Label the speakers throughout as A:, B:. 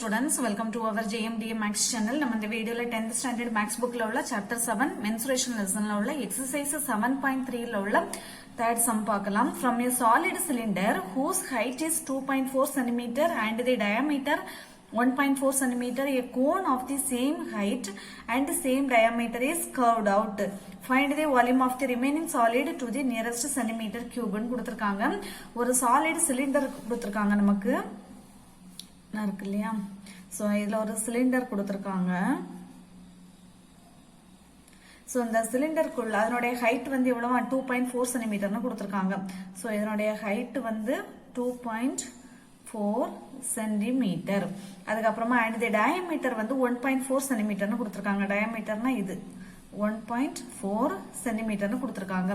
A: students, welcome to our JMDA Max channel. நம்ம இந்த வீடியோல 10th standard Max bookல உள்ள chapter 7 mensuration lessonல உள்ள exercise 7.3 ல உள்ள third sum பார்க்கலாம். From a solid cylinder whose height is 2.4 cm and the diameter 1.4 cm, a cone of the same height and same diameter is curved out. Find the volume of the remaining solid to the nearest centimeter cube ன்னு கொடுத்திருக்காங்க. ஒரு solid cylinder கொடுத்திருக்காங்க நமக்கு இருக்கு இல்லையா. So இதுல ஒரு cylinder கொடுத்திருக்காங்க. சோ இந்த சிலிண்டருக்குள்ள அதனுடைய ஹைட் வந்து எவ்வளவு 2.4 சென்டிமீட்டர்னு கொடுத்திருக்காங்க. சோ இதனுடைய ஹைட் வந்து 2.4 சென்டிமீட்டர். அதுக்கு அப்புறமா and the diameter வந்து 1.4 சென்டிமீட்டர்னு கொடுத்திருக்காங்க. diameterனா இது 1.4 சென்டிமீட்டர்னு கொடுத்திருக்காங்க.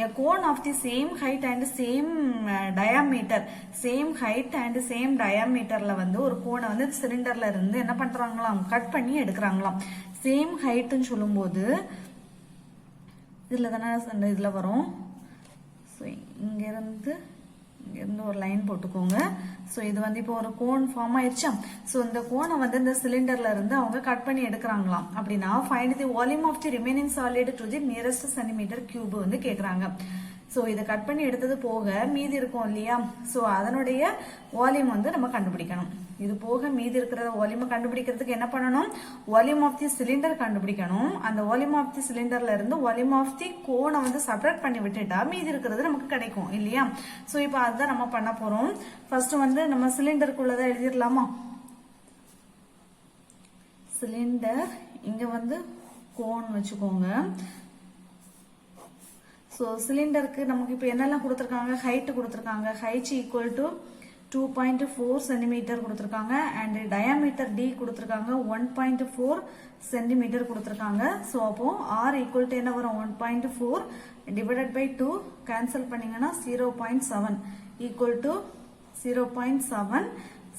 A: a cone of the same height and same diameter, same height and same diameterல வந்து ஒரு கோனை வந்து சிலிண்டர்ல இருந்து என்ன பண்றாங்களாம், கட் பண்ணி எடுக்கிறாங்களாம். சேம் ஹைட்னு சொல்லும்போது இதுல தானே இதுல வரும். இங்க இருந்து ஒரு லைன் போட்டுக்கோங்க. சோ இது வந்து இப்போ ஒரு கோன் ஃபார்ம் ஆயிருச்சா. சோ இந்த கோனை வந்து இந்த சிலிண்டர்ல இருந்து அவங்க கட் பண்ணி எடுக்கிறாங்களாம். அப்படின்னா find the volume of the remaining solid to the nearest centimetre cube வந்து கேக்குறாங்க. சோ இதை கட் பண்ணி எடுத்தது போக மீதி இருக்கும் இல்லையா. சோ அதனுடைய வால்யூம் வந்து நம்ம கண்டுபிடிக்கணும். இது போக மீதி இருக்கிற வால்யூம் கண்டுபிடிக்கிறதுக்கு என்ன பண்ணணும், வால்யூம் ஆஃப் தி சிலிண்டர் கண்டுபிடிக்கணும். அந்த வால்யூம் ஆஃப் தி சிலிண்டர்ல இருந்து வால்யூம் ஆஃப் தி கோனை வந்து செப்பரேட் பண்ணி விட்டுட்டா மீதி இருக்கிறது நமக்கு கிடைக்கும் இல்லையா. சோ இப்போ அதுதான் நம்ம பண்ண போறோம். ஃபர்ஸ்ட் வந்து நம்ம சிலிண்டருக்குள்ளதான் எழுதிடலாமா. சிலிண்டர் இங்க வந்து கோன் வச்சுக்கோங்க. சோ சிலிண்டருக்கு நமக்கு இப்ப என்னெல்லாம் கொடுத்திருக்காங்க, ஹைட் கொடுத்திருக்காங்க. ஹைட் ஈக்குவல் டு 2.4 சென்டிமீட்டர் கொடுத்திருக்காங்க அண்ட் டயாமீட்டர் டி கொடுத்திருக்காங்க 1.4 சென்டிமீட்டர் கொடுத்திருக்காங்க. சோ அப்போ ஆர் ஈக்குவல் டு என்ன வரும், 1.4 டிவைடட் பை 2 கேன்சல் பண்ணீங்கன்னா 0.7 ஈக்குவல் டு 0.7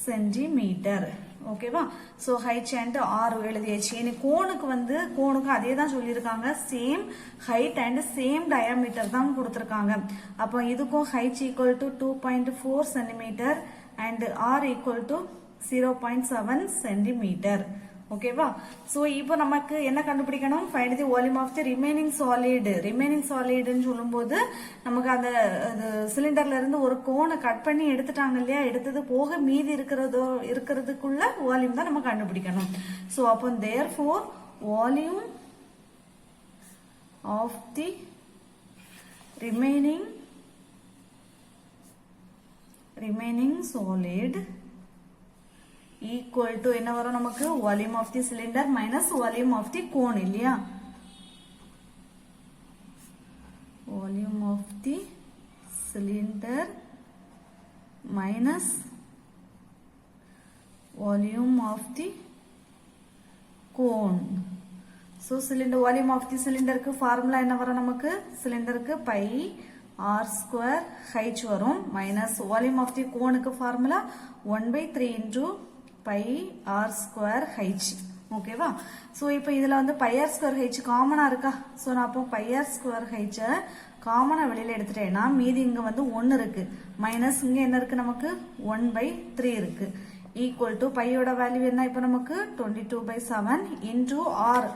A: சென்டிமீட்டர். ஓகேவா. சோ ஹைட் அண்ட் ஆர் எழுதியாச்சு. இனி கோனுக்கு அதே தான் சொல்லியிருக்காங்க. Same height and same diameter தான் கொடுத்திருக்காங்க. அப்போ இதுக்கும் height equal to 2.4 centimetre and R equal to 0.7 centimetre. ஓகேவா. சோ இப்போ நமக்கு என்ன கண்டுபிடிக்கணும், find the volume of the remaining solid. Remaining சாலிட்னு சொல்லும்போது நமக்கு அந்த சிலிண்டர்ல இருந்து ஒரு கோனை கட் பண்ணி எடுத்துட்டாங்க இல்லையா. எடுத்தது போக மீதி இருக்கிறதுக்குள்ள வால்யூம் தான் நம்ம கண்டுபிடிக்கணும். சோ அப்போ therefore volume of the remaining solid equal to என்ன வரும் நமக்கு, volume of the cylinder minus volume of the cone இல்லையா. Volume of the cylinder minus volume of the cone. So cylinder volume of the சிலிண்டருக்கு formula என்ன வரும் நமக்கு, சிலிண்டருக்கு pi r square h வரும் மைனஸ் வால்யூம் ஆஃப் தி கோனுக்கு formula 1/3 into pi r square h. ஓகேவா. So இப்போ இதுல வந்து பை ஆர் ஸ்கொயர் ஹைச் காமனா இருக்கா. சோ நான் அப்போ பை ஆர் ஸ்கொயர் ஹைச்ச காமனா வெளியில எடுத்துட்டேன்னா மீதி இங்க வந்து 1 இருக்கு மைனஸ் இங்க என்ன இருக்கு நமக்கு 1/3 இருக்கு ஈக்குவல் டு பையோட வேல்யூ என்ன இப்போ நமக்கு 22/7 இன்டூ ஆர்.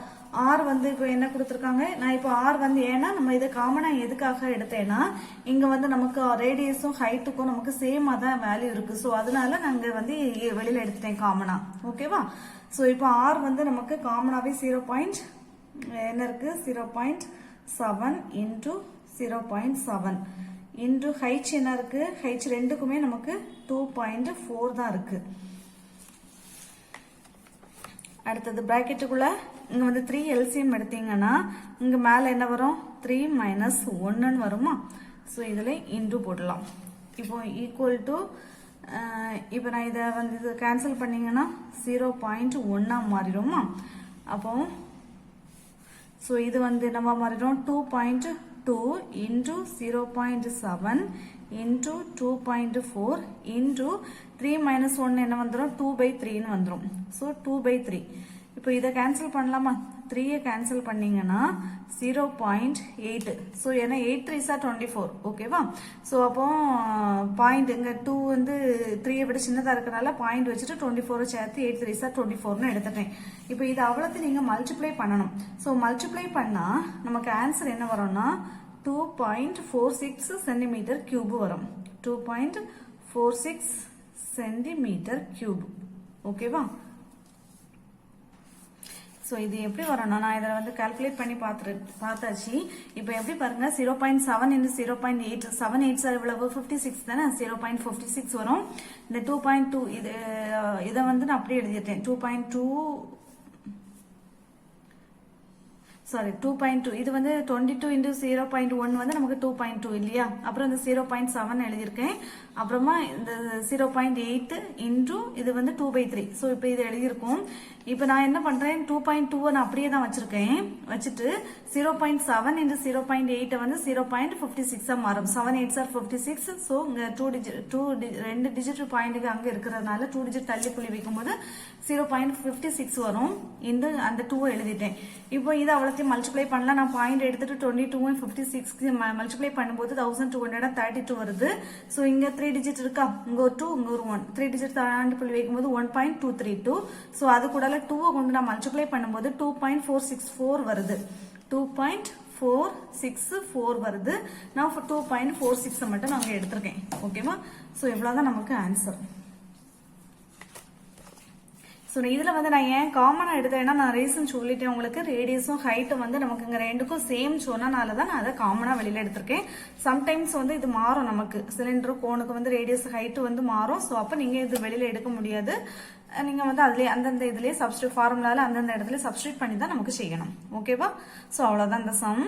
A: ஆர் வந்து இப்போ என்ன கொடுத்திருக்காங்க, நான் இப்போ ஆர் வந்து ஏன்னா நம்ம இதை காமனா எதுக்காக எடுத்தேன்னா இங்க வந்து நமக்கு ரேடியஸும் ஹைட்டுக்கும் நமக்கு சேமா தான் வேல்யூ இருக்கு. சோ அதனால நாங்க வந்து வெளியில எடுத்துட்டேன் காமனா. ஓகேவா. சோ இப்போ ஆர் வந்து நமக்கு காமனாவே 0. என்ன இருக்கு 0.7 இன்டூ 0.7 இன்டூ ஹைச் என்ன இருக்கு, ஹைச் ரெண்டுக்குமே நமக்கு 2.4 தான் இருக்கு. அடுத்தது பிராக்கெட்டுக்குள்ள இங்க வந்து 3 எல்சிஎம் எடுத்தீங்கன்னா இங்க மேல என்ன வரும் 3 மைனஸ் 1 வருமா. சோ இதுல இன்டூ போடலாம். இப்போ ஈக்குவல் டு இப்போ நான் இதை வந்து இது கேன்சல் பண்ணீங்கன்னா 0.1 மாறிடுமா. அப்போ சோ இது வந்து என்னவா மாறிடும் 2.2 இன்டூ 0.7 இன்டூ 2.4 இன்டூ 3 மைனஸ் 1 என்ன வந்துடும் 2/3 வந்துடும். சோ 2/3. இப்போ இதை கேன்சல் பண்ணலாமா, 3 கேன்சல் பண்ணீங்கன்னா 0.8. ஸோ ஏன்னா 8 3 சார் 24. ஓகேவா? ஸோ அப்போ பாயிண்ட் இங்கே 2 வந்து 3 விட சின்னதாக இருக்கனால பாயிண்ட் வச்சுட்டு 24 சேர்த்து 8 3 சார் 24ன்னு எடுத்துட்டேன். இப்போ இது அவ்வளோத்து நீங்கள் மல்டிப்ளை பண்ணணும். ஸோ மல்டிப்ளை பண்ணால் நமக்கு ஆன்சர் என்ன வரும்னா 2.46 சென்டிமீட்டர் கியூப் வரும். 2.46 சென்டிமீட்டர் கியூப். ஓகேவா? ஸோ இது எப்படி வரும்னா நான் இதை வந்து கால்குலேட் பண்ணி பார்த்தாச்சு. இப்போ எப்படி பாருங்க 0.7 into 0.8 7 8 சார் இவ்வளவு 56 தானே 0.56 வரும். இந்த 2.2 இதை வந்து நான் அப்படியே எழுதிட்டேன். 2.2 சாரி 2.2 இது வந்து 22 into 0.1 வந்து நமக்கு 2.2 இல்லையா? அப்புறம் இந்த 0.7 எழுதியிருக்கேன். அப்புறமா இந்த 0.8 into இது வந்து 2/3. ஸோ இப்போ இது எழுதியிருக்கோம். இப்போ நான் என்ன பண்றேன் 2.2 நான் அப்படியே தான் வச்சிருக்கேன். வச்சுட்டு 0.7 into 0.8 வந்து 0.56 மாறும். 7 8 சார் 56. ஸோ இங்க 2 டிஜிட் பாயிண்ட்டுக்கு அங்க இருக்கிறதுனால 2 டிஜிட் தள்ளி புள்ளி வைக்கும்போது 0.56 வரும். இந்த அந்த 2 எழுதிட்டேன். இப்போ இது அவ்வளோத்தையும் மல்டிப்ளை பண்ணலாம். நான் பாயிண்ட் எடுத்துட்டு 22 and 56 மல்டிப்ளை பண்ணும்போது 1232 வருது. ஸோ இங்க 3 டிஜிட் இருக்கா? இங்க ஒரு 2 இங்க ஒரு 1 3 டிஜிட் தாண்டி புள்ளி வைக்கும்போது 1.232. ஸோ அது கூட 2 கொண்டு நான் மல்டிப்ளை பண்ணும்போது 2.464 வருது. 2.464 வருது. நான் 2.46 மட்டும் நாங்கள் எடுத்திருக்கேன். ஓகேவா? ஸோ இவ்வளோதான் நமக்கு ஆன்சர். ஸோ இதில் வந்து நான் ஏன் காமனாக எடுத்தேன்னா நான் ரீசன் சொல்லிட்டேன் உங்களுக்கு. ரேடியஸும் ஹைட்டும் வந்து நமக்கு இங்கே ரெண்டுக்கும் சேம் சொன்னனால தான் நான் அதை காமனாக வெளியில் எடுத்திருக்கேன். சம்டைம்ஸ் வந்து இது மாறும் நமக்கு. சிலிண்டர் கோனுக்கு வந்து ரேடியஸ் ஹைட்டு வந்து மாறும். ஸோ அப்போ நீங்கள் இது வெளியில் எடுக்க முடியாது. நீங்கள் வந்து அதுலேயே அந்தந்த இதுலேயே சப்ஸ்டியூட் ஃபார்முலாவில் அந்தந்த இடத்துல சப்ஸ்டியூட் பண்ணி தான் நமக்கு செய்யணும். ஓகேவா? ஸோ அவ்வளோதான் இந்த சம்.